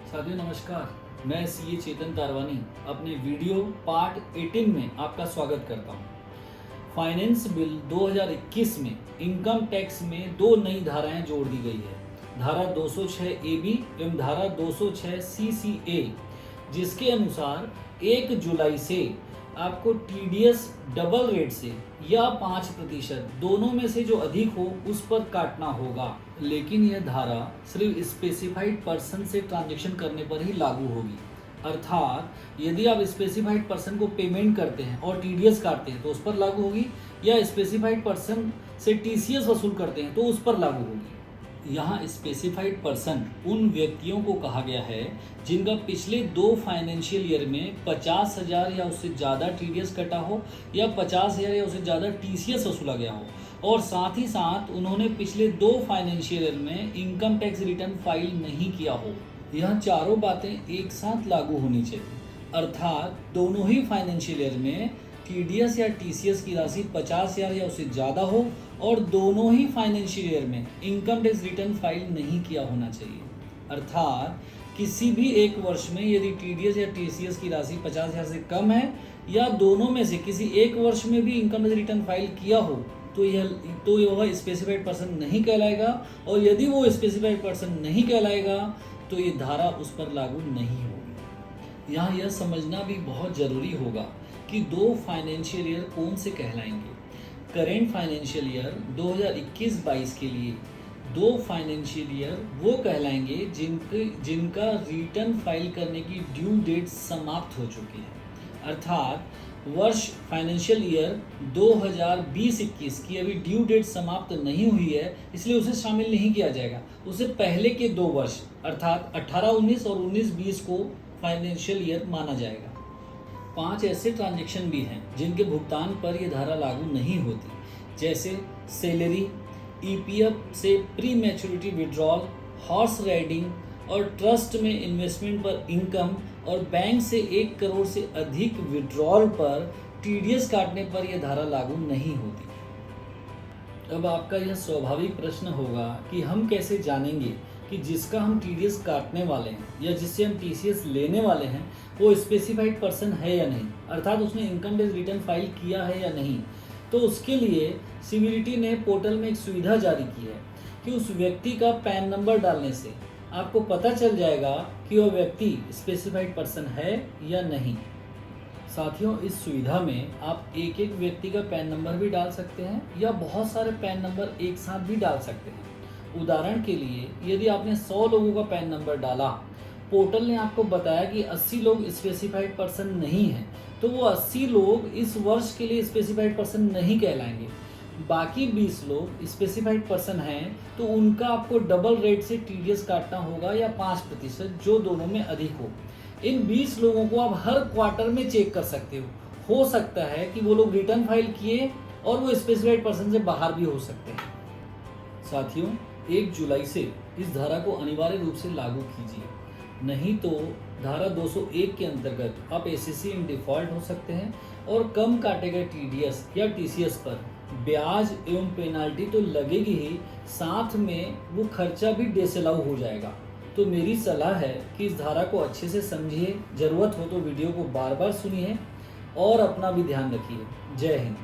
साथियों नमस्कार, मैं सीए चेतन तारवानी अपने वीडियो पार्ट 18 में आपका स्वागत करता हूं। फाइनेंस बिल 2021 में इनकम टैक्स में दो नई धाराएं जोड़ दी गई है, धारा 206 AB एवं धारा 206 CCA, जिसके अनुसार 1 जुलाई से आपको टीडीएस डबल रेट से या 5% दोनों में से जो अधिक हो उस पर काटना होगा। लेकिन यह धारा सिर्फ स्पेसिफाइड पर्सन से ट्रांजैक्शन करने पर ही लागू होगी। अर्थात यदि आप स्पेसिफाइड पर्सन को पेमेंट करते हैं और टीडीएस काटते हैं तो उस पर लागू होगी, या स्पेसिफाइड पर्सन से टीसीएस वसूल करते हैं तो उस पर लागू होगी। यहाँ स्पेसिफाइड पर्सन उन व्यक्तियों को कहा गया है जिनका पिछले 2 फाइनेंशियल ईयर में 50,000 या उससे ज़्यादा टीडीएस कटा हो या 50,000 या उससे ज़्यादा टीसीएस वसूला गया हो, और साथ ही साथ उन्होंने पिछले 2 फाइनेंशियल ईयर में इनकम टैक्स रिटर्न फाइल नहीं किया हो। यह चारों बातें एक साथ लागू होनी चाहिए। अर्थात दोनों ही फाइनेंशियल ईयर में टीडीएस या टीसीएस की राशि 50,000 या उससे ज़्यादा हो और दोनों ही फाइनेंशियल ईयर में इनकम टैक्स रिटर्न फाइल नहीं किया होना चाहिए। अर्थात किसी भी एक वर्ष में यदि टीडीएस या टीसीएस की राशि 50,000 से कम है या दोनों में से किसी एक वर्ष में भी इनकम टैक्स रिटर्न फाइल किया हो तो यह स्पेसिफाइड पर्सन नहीं कहलाएगा, और यदि वो स्पेसिफाइड पर्सन नहीं कहलाएगा तो ये धारा उस पर लागू नहीं होगी। यहाँ यह समझना भी बहुत ज़रूरी होगा कि 2 फाइनेंशियल ईयर कौन से कहलाएंगे। करेंट फाइनेंशियल ईयर 2021-22 के लिए 2 फाइनेंशियल ईयर वो कहलाएंगे जिनका रिटर्न फाइल करने की ड्यू डेट समाप्त हो चुकी है। अर्थात वर्ष फाइनेंशियल ईयर 2020-21 की अभी ड्यू डेट समाप्त नहीं हुई है, इसलिए उसे शामिल नहीं किया जाएगा। उससे पहले के 2 वर्ष अर्थात 18-19 और 19-20 को फाइनेंशियल ईयर माना जाएगा। 5 ऐसे ट्रांजैक्शन भी हैं जिनके भुगतान पर यह धारा लागू नहीं होती, जैसे सैलरी, ईपीएफ से pre maturity withdrawal, horse riding और ट्रस्ट में इन्वेस्टमेंट पर इनकम, और बैंक से 1 करोड़ से अधिक विड्रॉल पर टीडीएस काटने पर यह धारा लागू नहीं होती। अब आपका यह स्वाभाविक प्रश्न होगा कि हम कैसे जानेंगे कि जिसका हम टीडीएस काटने वाले हैं या जिससे हम टीसीएस लेने वाले हैं वो स्पेसिफाइड पर्सन है या नहीं, अर्थात उसने इनकम टैक्स रिटर्न फाइल किया है या नहीं। तो उसके लिए सीबीडीटी ने पोर्टल में एक सुविधा जारी की है कि उस व्यक्ति का पैन नंबर डालने से आपको पता चल जाएगा कि वह व्यक्ति स्पेसिफाइड पर्सन है या नहीं। साथियों, इस सुविधा में आप एक एक व्यक्ति का पैन नंबर भी डाल सकते हैं या बहुत सारे पैन नंबर एक साथ भी डाल सकते हैं। उदाहरण के लिए यदि आपने 100 लोगों का पैन नंबर डाला, पोर्टल ने आपको बताया कि 80 लोग स्पेसिफाइड पर्सन नहीं हैं, तो वो 80 लोग इस वर्ष के लिए स्पेसिफाइड पर्सन नहीं कहलाएंगे। बाकी 20 लोग स्पेसिफाइड पर्सन हैं तो उनका आपको डबल रेट से टीडीएस काटना होगा या 5%, जो दोनों में अधिक हो। इन 20 लोगों को आप हर क्वार्टर में चेक कर सकते हो सकता है कि वो लोग रिटर्न फाइल किए और वो स्पेसिफाइड पर्सन से बाहर भी हो सकते हैं। साथियों, 1 जुलाई से इस धारा को अनिवार्य रूप से लागू कीजिए, नहीं तो धारा 201 के अंतर्गत आप एसएससी इन डिफॉल्ट हो सकते हैं और कम काटे गए टीडीएस या टीसीएस पर ब्याज एवं पेनाल्टी तो लगेगी ही, साथ में वो खर्चा भी डिसअलाउ हो जाएगा। तो मेरी सलाह है कि इस धारा को अच्छे से समझिए, ज़रूरत हो तो वीडियो को बार बार सुनिए और अपना भी ध्यान रखिए। जय हिंद।